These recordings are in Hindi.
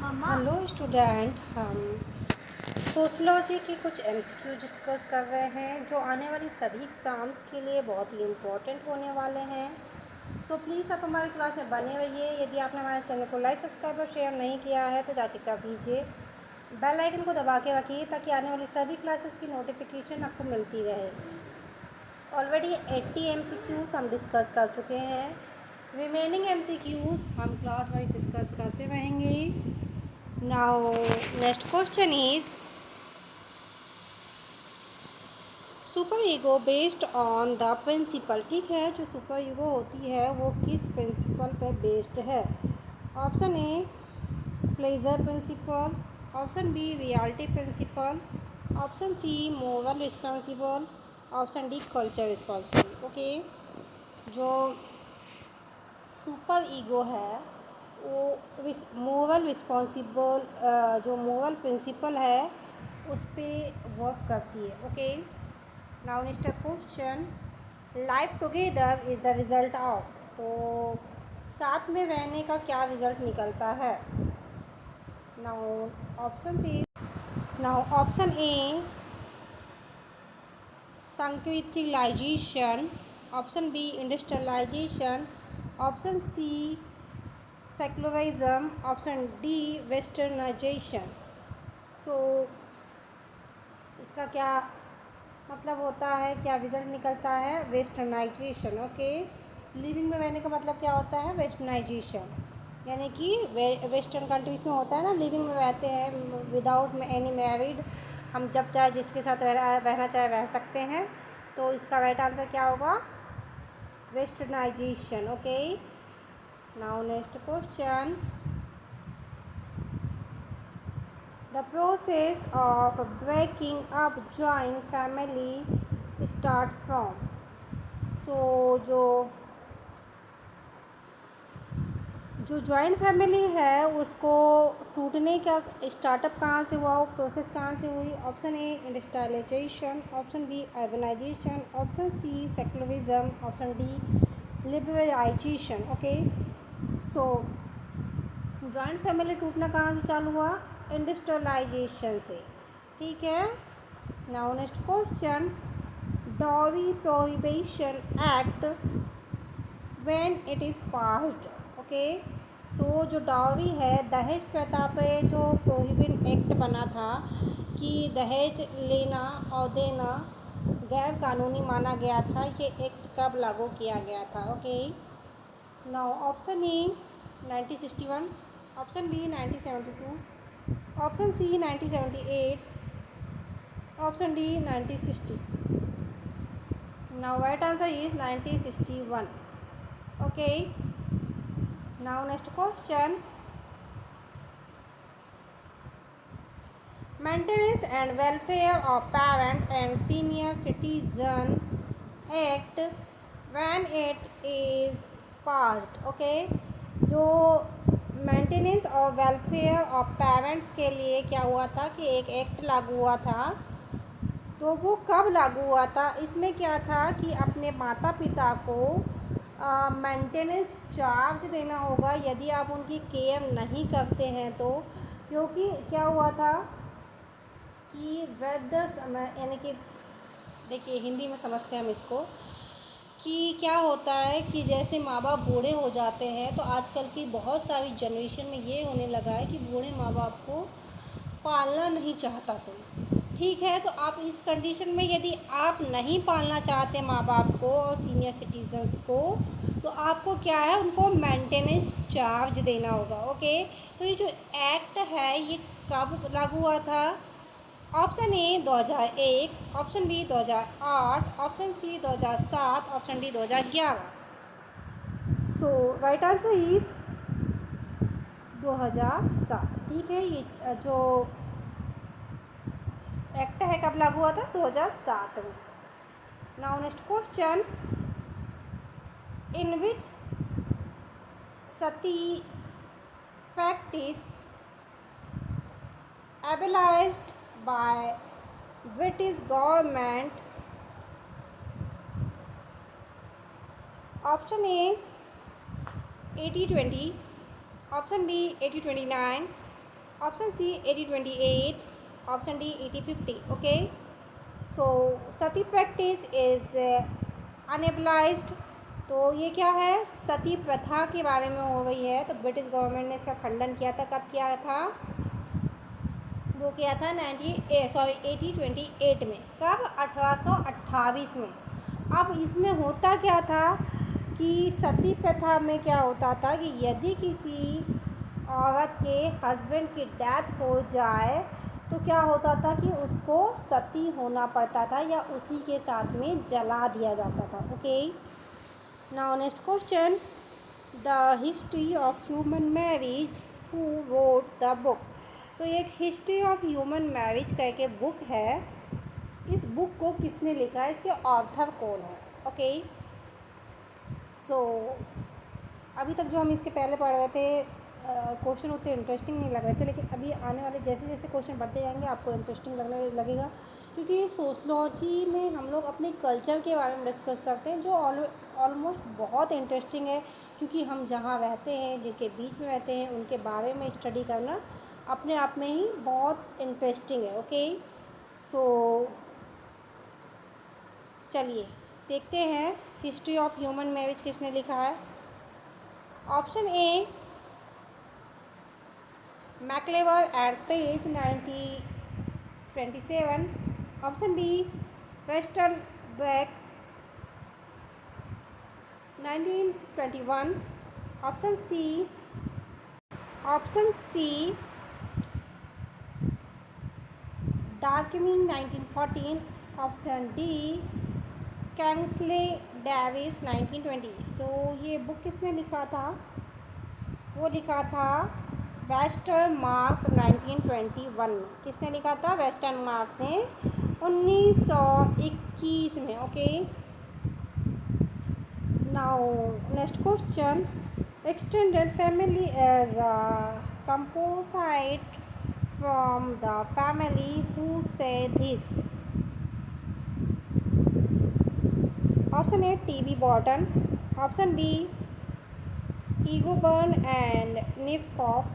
हेलो स्टूडेंट, हम सोशलॉजी के कुछ एमसीक्यू डिस्कस कर रहे हैं जो आने वाली सभी एग्ज़ाम्स के लिए बहुत ही इम्पोर्टेंट होने वाले हैं। सो प्लीज़ आप हमारे क्लास में बने रहिए। यदि आपने हमारे चैनल को लाइक, सब्सक्राइब और शेयर नहीं किया है तो जाके कर दीजिए। बेल आइकन को दबा के रखिए ताकि आने वाली सभी क्लासेस की नोटिफिकेशन आपको मिलती रहे। ऑलरेडी 80 एमसीक्यूज़ हम डिस्कस कर चुके हैं। रिमेनिंग एमसीक्यूज़ हम क्लास वाइज डिस्कस करते रहेंगे। Now next question is super ego based on the principle. ठीक है, जो सुपर ईगो होती है वो किस प्रिंसिपल पे बेस्ड है? Option A pleasure principle, option B reality principle, option C moral responsible, option D culture responsible. Okay, जो सुपर ईगो है वो मोरल रिस्पॉन्सिबल, जो मोरल प्रिंसिपल है उस पर वर्क करती है। Okay, now next question, life together is the result of. तो साथ में रहने का क्या रिज़ल्ट निकलता है? Now option A Sanskritisation, option B industrialisation, option C secularism, option D westernisation. सो इसका क्या मतलब होता है, क्या रिजल्ट निकलता है? वेस्टर्नाइजेशन। ओके, लिविंग में रहने का मतलब क्या होता है? वेस्टर्नाइजेशन, यानी कि वेस्टर्न कंट्रीज़ में होता है ना, लिविंग में रहते हैं विदाउट एनी मैरिड। हम जब चाहे जिसके साथ रहना चाहे रह सकते हैं। तो इसका राइट आंसर क्या होगा? Westernization. Okay, now next question, the process of breaking up joint family start from। so जो जॉइंट फैमिली है उसको टूटने का स्टार्टअप कहाँ से हुआ, वो प्रोसेस कहाँ से हुई? Option A industrialisation, option B urbanisation, option C secularism, option D liberalisation. Okay, so joint family टूटना कहाँ से चालू हुआ? इंडस्ट्रियलाइजेशन से। ठीक है, now next question, dowry prohibition act when it is passed. Okay, so जो डॉरी है, दहेज प्रथा पे जो प्रोहिबिट एक्ट बना था कि दहेज लेना और देना गैर कानूनी माना गया था, ये एक्ट कब लागू किया गया था? Okay, now option A 1961, option B 1972, option C 1978, option D 1960। Now right answer is 1961। Okay, now next question, maintenance and welfare of parent and senior citizen act when it is passed. Okay, जो मेंटेनेंस और वेलफेयर ऑफ पेरेंट्स के लिए क्या हुआ था कि एक एक्ट लागू हुआ था। तो वो कब लागू हुआ था? इसमें क्या था कि अपने माता पिता को मेंटेनेंस चार्ज देना होगा यदि आप उनकी केयर नहीं करते हैं तो। क्योंकि क्या हुआ था कि वृद्ध समय, यानी कि देखिए हिंदी में समझते हैं हम इसको, कि क्या होता है कि जैसे माँ बाप बूढ़े हो जाते हैं तो आजकल की बहुत सारी जनरेशन में ये होने लगा है कि बूढ़े माँ बाप को पालना नहीं चाहता कोई। ठीक है, तो आप इस कंडीशन में यदि आप नहीं पालना चाहते माँ बाप को और सीनियर सिटीजन्स को, तो आपको क्या है, उनको मेंटेनेंस चार्ज देना होगा। ओके, तो ये जो एक्ट है ये कब लागू हुआ था? Option A 2001, option B 2008, option C 2007, option D 2011। So right answer is 2007। ठीक है, ये जो एक्ट है कब लागू हुआ था? 2007 में। Now next question, in which sati practice abolished by British government? Option A 80-20, option B 80-29, option C 80-28, option D 80-50. Okay, so sati practice is abolished. तो ये क्या है, सती प्रथा के बारे में हो गई है. तो ब्रिटिश गवर्नमेंट ने इसका खंडन किया था. कब किया था? वो किया था 1828 में. कब? 1828 में. अब इसमें होता क्या था कि सती प्रथा में क्या होता था कि यदि किसी औरत के हस्बैंड की डेथ हो जाए तो क्या होता था कि उसको सती होना पड़ता था या उसी के साथ में जला दिया जाता था. Okay, now next question, the history of human marriage, who wrote the book. तो एक हिस्ट्री ऑफ ह्यूमन मैरिज कह के बुक है. इस बुक को किसने लिखा है, इसके ऑथर कौन है? ओके, सो अभी तक जो हम इसके पहले पढ़ रहे थे क्वेश्चन उतने इंटरेस्टिंग नहीं लग रहे थे, लेकिन अभी आने वाले जैसे जैसे क्वेश्चन बढ़ते जाएंगे आपको इंटरेस्टिंग लगने लगेगा. क्योंकि सोशलॉजी में हम लोग अपने कल्चर के बारे में डिस्कस करते हैं जो ऑलमोस्ट बहुत इंटरेस्टिंग है. क्योंकि हम जहाँ रहते हैं, जिनके बीच में रहते हैं, उनके बारे में स्टडी करना अपने आप में ही बहुत इंटरेस्टिंग है. ओके, सो चलिए देखते हैं हिस्ट्री ऑफ ह्यूमन मैरिज किसने लिखा है. Option A MacIver and Page 1927. Option B Westermarck 1921. Option C Durkheim 1914. Option D Kingsley Davis 1920. तो ये बुक किसने लिखा था? वो लिखा था वेस्टर्न मार्क 1921 में. किसने लिखा था? वेस्टर्न मार्क ने 1921 में. Okay, now next question, extended family as a composite from the family, who say this. Option A TB. Bottomore. Option B Ogburn and Nimkoff.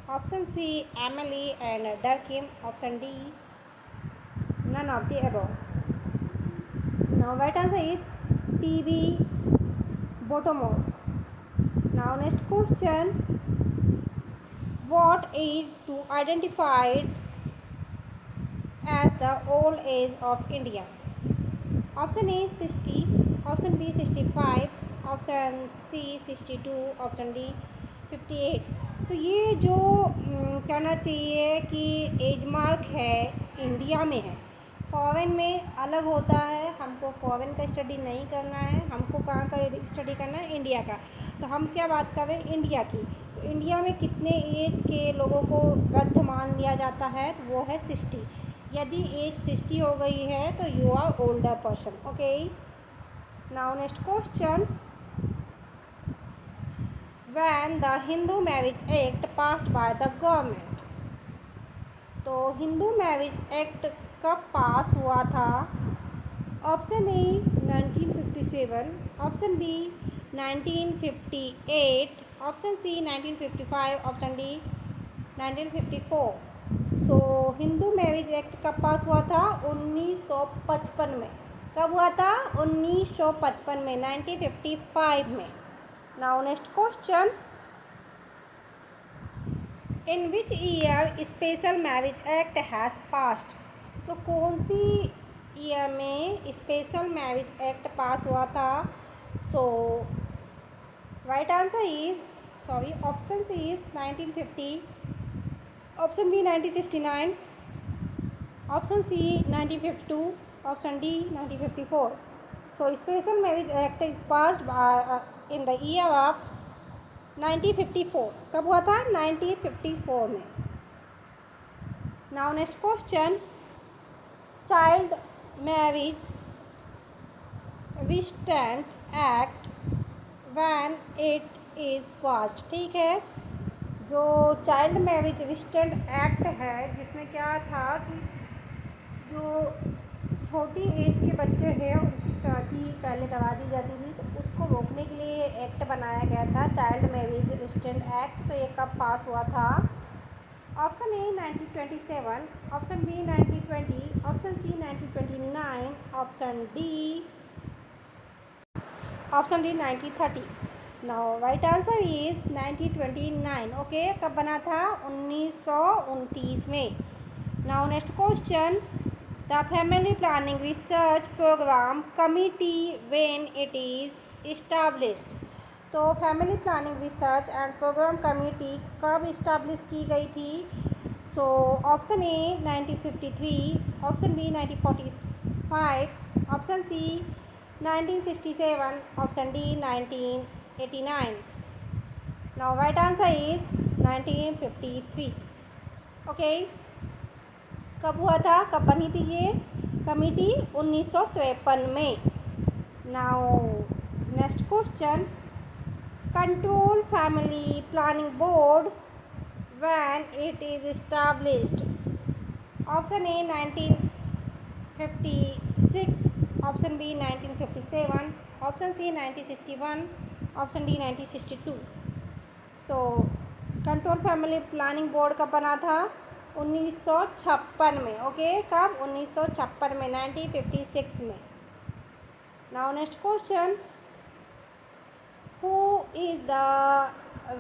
Option C Emile and Durkheim. Option D none of the above. Now right answer is TB. Bottomore. Now next question, what is to identified as the old age of India. Option A 60, option B 65, option C 62, option D 58. तो ये जो कहना चाहिए कि एज मार्क है इंडिया में है, फॉरेन में अलग होता है. हमको फॉरेन का स्टडी नहीं करना है, हमको कहाँ का स्टडी करना है? इंडिया का. तो हम क्या बात कर रहे हैं? इंडिया की. तो इंडिया में कितने एज के लोगों को वृद्ध मान लिया जाता है? तो वो है 60. यदि एज 60 हो गई है तो you are older person. Okay, now next question, when the Hindu marriage act passed by the government. तो हिंदू मैरिज एक्ट कब पास हुआ था? Option A 1957, option B 1958, option C 1955, option D 1954. तो हिंदू मैरिज एक्ट कब पास हुआ था? 1955 में. कब हुआ था? 1955 में, 1955 में. Now next question, in which year special marriage act has passed. तो कौन सी ईयर में स्पेशल मैरिज एक्ट पास हुआ था? So right answer is option C is 1950, option B 1969, option C 1952, option D 1954. So special marriage act is passed in the year of 1954. कब हुआ था? 1954 में. Now next question, child marriage restraint act when it is passed. ठीक है, जो चाइल्ड मैरिज रिस्ट्रेंट एक्ट है, जिसमें क्या था कि जो छोटी एज के बच्चे हैं उनकी शादी पहले करवा दी जाती थी, तो उसको रोकने के लिए एक्ट बनाया गया था, चाइल्ड मैरिज रिस्ट्रेंट एक्ट. तो ये कब पास हुआ था? Option A 1927, option B 1920, option C 1929, option D 1930. Now right answer is 1929. Okay, कब बना था? 1929 में. Now next question, the family planning research program committee when it is established. तो family planning research and program committee कब इस्टेब्लिश की गई थी? So option A 1953, option B 1945, option C 1967, option D 1989. Now right answer is 1953. Okay, कब हुआ था, कब बनी थी ये कमेटी? 1953 में. Now next question, control family planning board when it is established. Option A 1956, option B 1957, option C 1961, option D 1962. So control family planning board कब बना था? 1956 में. ओके, कब? 1956 में, 1956 में. Now next question, Who is the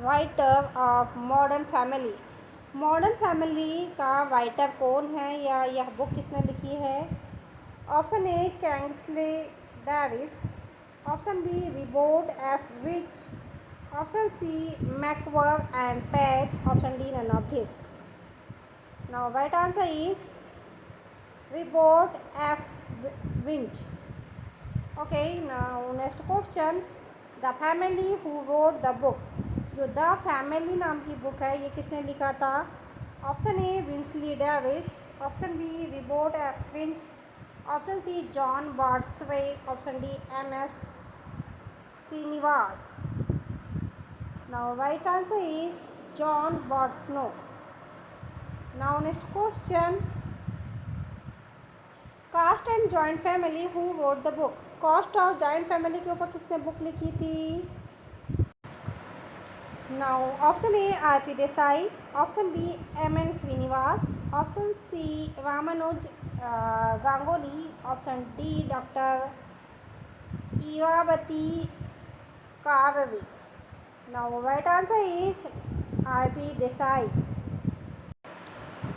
writer of Modern Family? Modern family का राइटर कौन है या यह बुक किसने लिखी है? Option A Kingsley Davis, option B Robert F Winch, option C MacIver and Page, option D none of this. Now right answer is Robert F Winch. Okay, now next question, the family who wrote the book. जो द फैमिली नाम की बुक है ये किसने लिखा था? Option A Kingsley Davis, option B Robert F Winch, option C John बॉट्सवे, option D M S Srinivas. Now right answer is John बॉट्सनो. Now next question, caste and joint family who wrote the book. Caste of joint family के ऊपर किसने बुक लिखी थी? Now option A R P Desai, option B M N Srinivas, option C Ramanuj Ganguli, option D doctor Irawati Karve. Now right answer is are P Desai.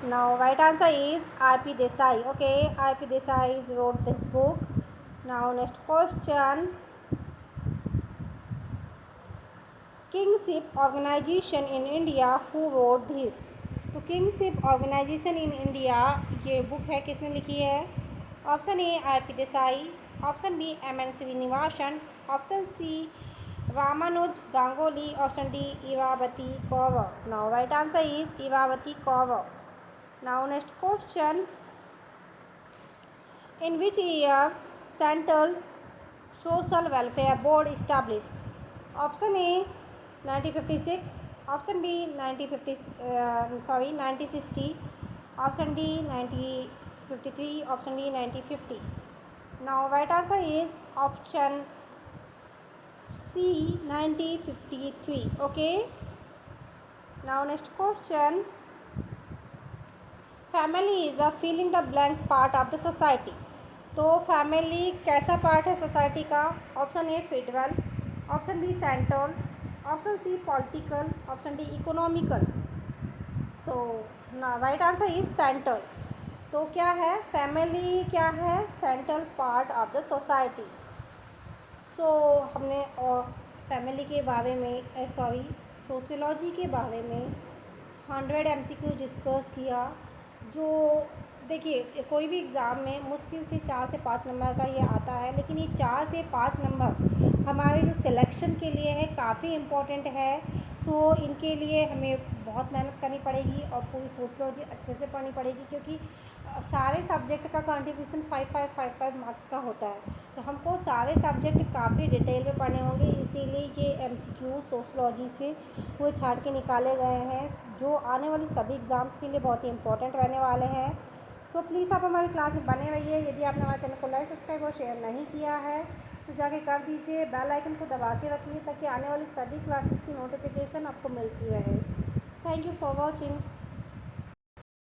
Now right answer is R.P. Desai. Okay, R.P. Desai wrote this book. Now next question, Kingship Organization in India who wrote this. तो Kingship Organization in India ये बुक है किसने लिखी है? Option A R.P. Desai, option B M N Srinivasan, option C Ramanuj Ganguli, option D Irawati Kaur. Now right answer is Irawati Kaur. Now next question, in which year Central Social Welfare Board established? Option A 1956, option B 1960, option D 1953, option D 1950. Now right answer is option C 1953. Okay, now next question, family is a filling the blanks part of the society. तो फैमिली कैसा पार्ट है सोसाइटी का? Option A federal, option B central, option C political, option D economical. So now right answer is central. तो क्या है फैमिली? क्या है? Central part of the society. So हमने और फैमिली के बारे में सोशियोलॉजी के बारे में 100 MCQ डिस्कस किया. जो देखिए कोई भी एग्ज़ाम में मुश्किल से 4 से 5 नंबर का ये आता है, लेकिन ये 4 से 5 नंबर हमारे जो सिलेक्शन के लिए है काफ़ी इम्पोर्टेंट है. सो इनके लिए हमें बहुत मेहनत करनी पड़ेगी और पूरी सोशियोलॉजी अच्छे से पढ़नी पड़ेगी, क्योंकि सारे सब्जेक्ट का कंट्रीब्यूशन 5 मार्क्स का होता है. तो हमको सारे सब्जेक्ट काफ़ी डिटेल में पढ़ने होंगे, इसीलिए ये MCQ सोशियोलॉजी से पूरे छाड़ के निकाले गए हैं, जो आने वाली सभी एग्ज़ाम्स के लिए बहुत ही इंपॉर्टेंट रहने वाले हैं. सो प्लीज़ आप हमारी क्लास में बने रहिए. यदि आपने हमारे चैनल को लाइक, सब्सक्राइब और शेयर नहीं किया है तो जाके कर दीजिए. बेल आइकन को दबा के रखिए ताकि आने वाली सभी क्लासेस की नोटिफिकेशन आपको मिलती रहे. Thank you for watching.